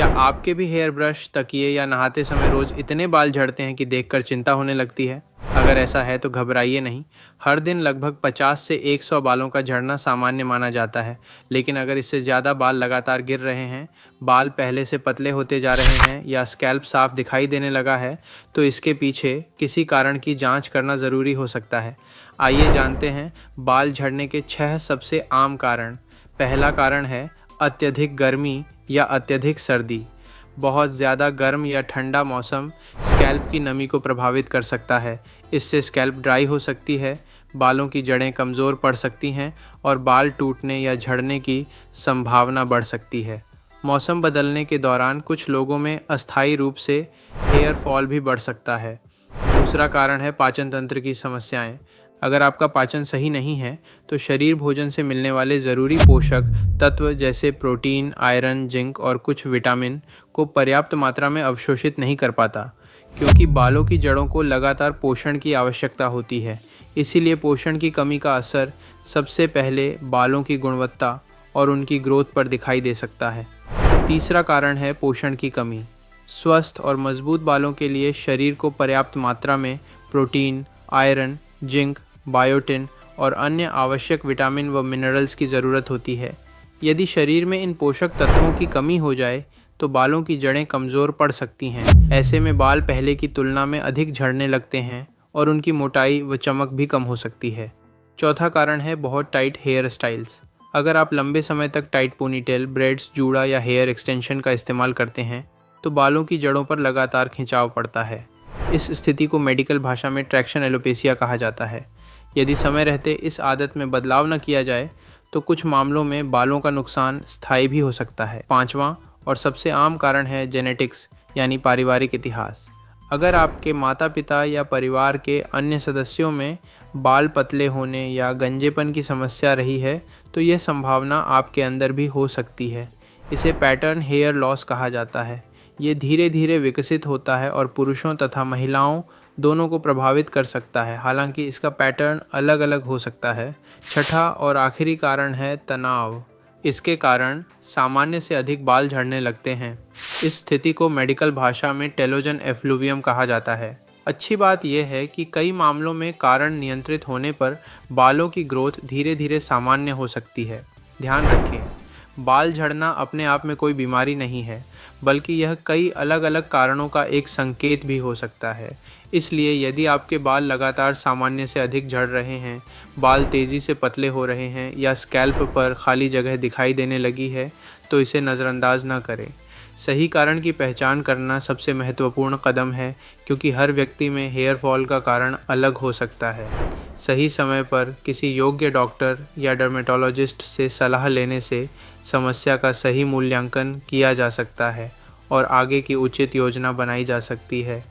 क्या आपके भी हेयर ब्रश, तकिए या नहाते समय रोज इतने बाल झड़ते हैं कि देखकर चिंता होने लगती है? अगर ऐसा है तो घबराइए नहीं। हर दिन लगभग 50 से 100 बालों का झड़ना सामान्य माना जाता है, लेकिन अगर इससे ज़्यादा बाल लगातार गिर रहे हैं, बाल पहले से पतले होते जा रहे हैं या स्कैल्प साफ दिखाई देने लगा है, तो इसके पीछे किसी कारण की जांच करना ज़रूरी हो सकता है। आइए जानते हैं बाल झड़ने के 6 सबसे आम कारण। पहला कारण है अत्यधिक गर्मी या अत्यधिक सर्दी। बहुत ज़्यादा गर्म या ठंडा मौसम स्कैल्प की नमी को प्रभावित कर सकता है। इससे स्कैल्प ड्राई हो सकती है, बालों की जड़ें कमज़ोर पड़ सकती हैं और बाल टूटने या झड़ने की संभावना बढ़ सकती है। मौसम बदलने के दौरान कुछ लोगों में अस्थायी रूप से हेयर फॉल भी बढ़ सकता है। दूसरा कारण है पाचन तंत्र की समस्याएं। अगर आपका पाचन सही नहीं है तो शरीर भोजन से मिलने वाले ज़रूरी पोषक तत्व जैसे प्रोटीन, आयरन, जिंक और कुछ विटामिन को पर्याप्त मात्रा में अवशोषित नहीं कर पाता, क्योंकि बालों की जड़ों को लगातार पोषण की आवश्यकता होती है। इसीलिए पोषण की कमी का असर सबसे पहले बालों की गुणवत्ता और उनकी ग्रोथ पर दिखाई दे सकता है। तीसरा कारण है पोषण की कमी। स्वस्थ और मजबूत बालों के लिए शरीर को पर्याप्त मात्रा में प्रोटीन, आयरन, जिंक, बायोटिन और अन्य आवश्यक विटामिन व मिनरल्स की ज़रूरत होती है। यदि शरीर में इन पोषक तत्वों की कमी हो जाए तो बालों की जड़ें कमज़ोर पड़ सकती हैं। ऐसे में बाल पहले की तुलना में अधिक झड़ने लगते हैं और उनकी मोटाई व चमक भी कम हो सकती है। चौथा कारण है बहुत टाइट हेयर स्टाइल्स। अगर आप लंबे समय तक टाइट पोनीटेल, ब्रेड्स, जूड़ा या हेयर एक्सटेंशन का इस्तेमाल करते हैं तो बालों की जड़ों पर लगातार खिंचाव पड़ता है। इस स्थिति को मेडिकल भाषा में ट्रैक्शन एलोपेसिया कहा जाता है। यदि समय रहते इस आदत में बदलाव न किया जाए तो कुछ मामलों में बालों का नुकसान स्थायी भी हो सकता है। पांचवा और सबसे आम कारण है जेनेटिक्स यानी पारिवारिक इतिहास। अगर आपके माता पिता या परिवार के अन्य सदस्यों में बाल पतले होने या गंजेपन की समस्या रही है तो यह संभावना आपके अंदर भी हो सकती है। इसे पैटर्न हेयर लॉस कहा जाता है। ये धीरे धीरे विकसित होता है और पुरुषों तथा महिलाओं दोनों को प्रभावित कर सकता है, हालांकि इसका पैटर्न अलग अलग हो सकता है। छठा और आखिरी कारण है तनाव। इसके कारण सामान्य से अधिक बाल झड़ने लगते हैं। इस स्थिति को मेडिकल भाषा में टेलोजन एफ्लुवियम कहा जाता है। अच्छी बात यह है कि कई मामलों में कारण नियंत्रित होने पर बालों की ग्रोथ धीरे धीरे सामान्य हो सकती है। ध्यान रखें, बाल झड़ना अपने आप में कोई बीमारी नहीं है, बल्कि यह कई अलग अलग कारणों का एक संकेत भी हो सकता है। इसलिए यदि आपके बाल लगातार सामान्य से अधिक झड़ रहे हैं, बाल तेज़ी से पतले हो रहे हैं या स्कैल्प पर खाली जगह दिखाई देने लगी है, तो इसे नज़रअंदाज न करें। सही कारण की पहचान करना सबसे महत्वपूर्ण कदम है, क्योंकि हर व्यक्ति में हेयर फॉल का कारण अलग हो सकता है। सही समय पर किसी योग्य डॉक्टर या डर्मेटोलॉजिस्ट से सलाह लेने से समस्या का सही मूल्यांकन किया जा सकता है और आगे की उचित योजना बनाई जा सकती है।